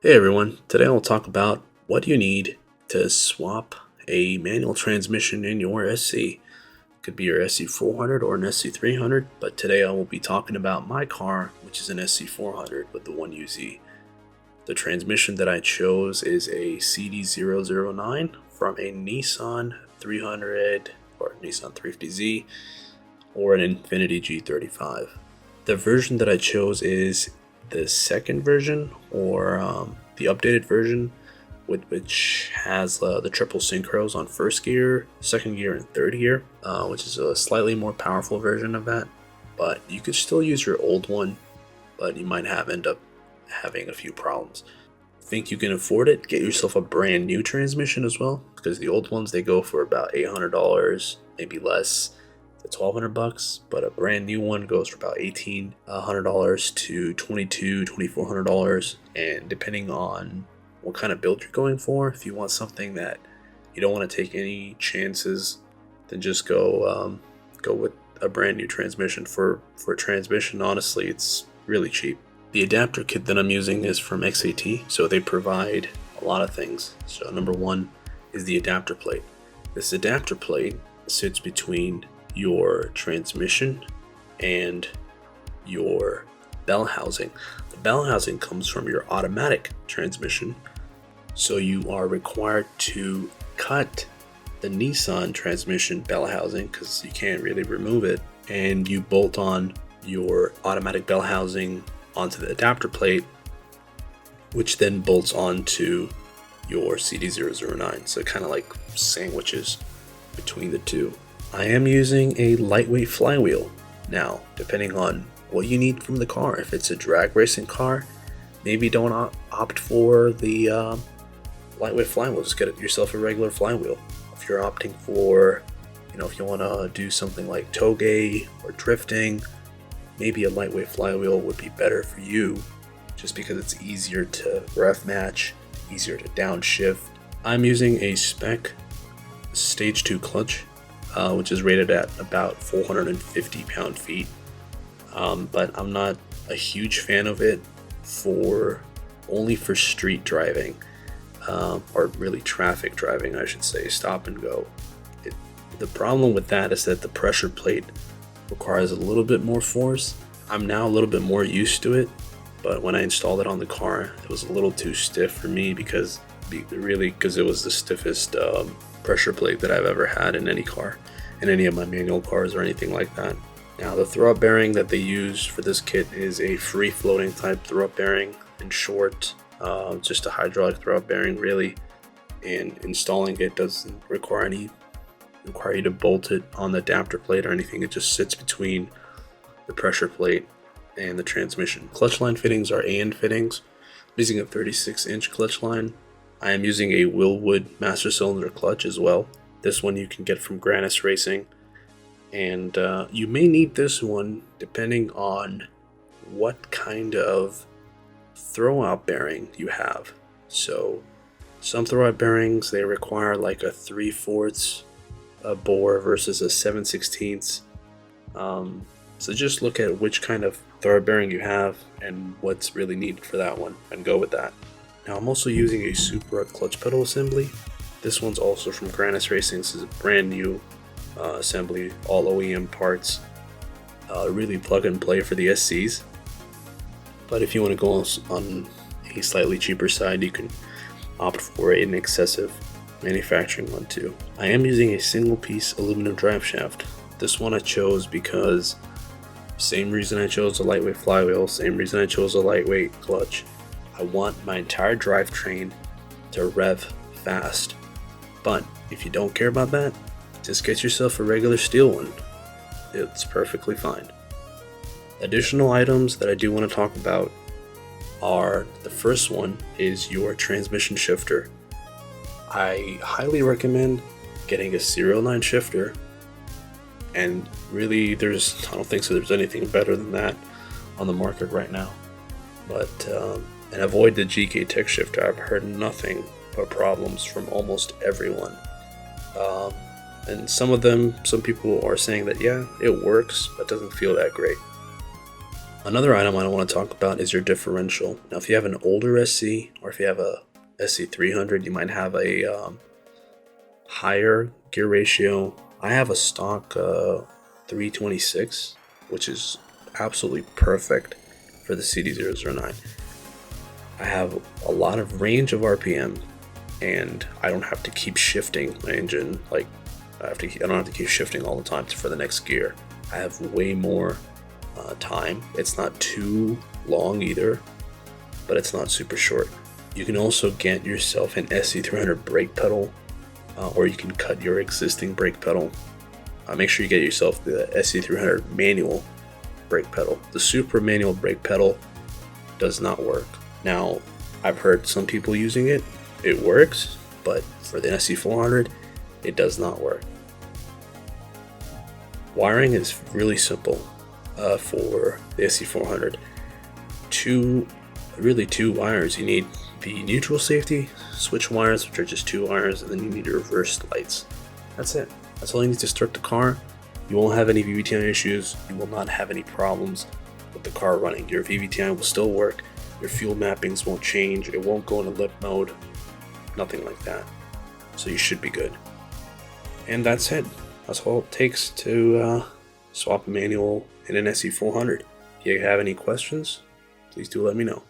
Hey everyone, today I'll talk about what you need to swap a manual transmission in your SC. Could be your SC400 or an SC300, but today I will be talking about my car, which is an SC400 with the 1UZ. The transmission that I chose is a CD009 from a Nissan 300 or Nissan 350Z or an Infiniti G35. The version that I chose is the second version or the updated version, which has the triple synchros on first gear, second gear, and third gear, which is a slightly more powerful version of that. But you could still use your old one, but you might end up having a few problems. Think you can afford it? Get yourself a brand new transmission as well, because the old ones, they go for about $800, maybe less, to $1,200, but a brand new one goes for about $1,800 to $2,400, and depending on what kind of build you're going for, if you want something that you don't want to take any chances, then just go with a brand new transmission. For a transmission, honestly, it's really cheap. The adapter kit that I'm using is from XAT, so they provide a lot of things. So number one is the adapter plate. This adapter plate sits between your transmission and your bell housing. The bell housing comes from your automatic transmission, so you are required to cut the Nissan transmission bell housing because you can't really remove it, and you bolt on your automatic bell housing onto the adapter plate, which then bolts onto your CD009, so kind of like sandwiches between the two. I am using a lightweight flywheel. Now, depending on what you need from the car, if it's a drag racing car, maybe don't opt for the lightweight flywheel. Just get yourself a regular flywheel. If you're opting for, if you want to do something like toge or drifting, maybe a lightweight flywheel would be better for you, just because it's easier to ref match, easier to downshift. I'm using a spec stage 2 clutch, which is rated at about 450 pound-feet, but I'm not a huge fan of it only for street driving, or really traffic driving, I should say, stop and go. The problem with that is that the pressure plate requires a little bit more force. I'm now a little bit more used to it, but when I installed it on the car, it was a little too stiff for me because it was the stiffest pressure plate that I've ever had in any car, in any of my manual cars or anything like that. Now, the throw-up bearing that they use for this kit is a free-floating type throw-up bearing. In short, just a hydraulic throw-up bearing, really. And installing it doesn't require you to bolt it on the adapter plate or anything. It just sits between the pressure plate and the transmission. Clutch line fittings are AN fittings. I'm using a 36-inch clutch line. I am using a Willwood master cylinder clutch as well. This one you can get from Granis Racing, and you may need this one depending on what kind of throwout bearing you have. So some throwout bearings, they require like a 3/4 bore versus a 7/16. So just look at which kind of throwout bearing you have and what's really needed for that one and go with that. Now, I'm also using a Supra clutch pedal assembly. This one's also from Granis Racing. This is a brand new assembly, all OEM parts. Really plug and play for the SCs. But if you want to go on a slightly cheaper side, you can opt for an excessive manufacturing one too. I am using a single piece aluminum drive shaft. This one I chose because same reason I chose a lightweight flywheel, same reason I chose a lightweight clutch. I want my entire drivetrain to rev fast. But if you don't care about that, just get yourself a regular steel one. It's perfectly fine. Additional items that I do want to talk about are, the first one is your transmission shifter. I highly recommend getting a serial 9 shifter, and really I don't think there's anything better than that on the market right now. But and avoid the GK Tech shifter. I've heard nothing but problems from almost everyone. And some people are saying that, yeah, it works, but doesn't feel that great. Another item I want to talk about is your differential. Now, if you have an older SC or if you have a SC300, you might have a higher gear ratio. I have a stock 326, which is absolutely perfect for the CD009. I have a lot of range of RPM, and I don't have to keep shifting my engine. Like I don't have to keep shifting all the time for the next gear. I have way more time. It's not too long either, but it's not super short. You can also get yourself an SC300 brake pedal, or you can cut your existing brake pedal. Make sure you get yourself the SC300 manual brake pedal. The super manual brake pedal does not work. Now, I've heard some people using it. It works, but for the SC400, it does not work. Wiring is really simple for the SC400. Two wires. You need the neutral safety switch wires, which are just 2 wires, and then you need your reverse lights. That's it. That's all you need to start the car. You won't have any VVTi issues. You will not have any problems with the car running. Your VVTi will still work. Your fuel mappings won't change. It won't go into lip mode. Nothing like that. So you should be good. And that's it. That's all it takes to swap a manual in an SC400. If you have any questions, please do let me know.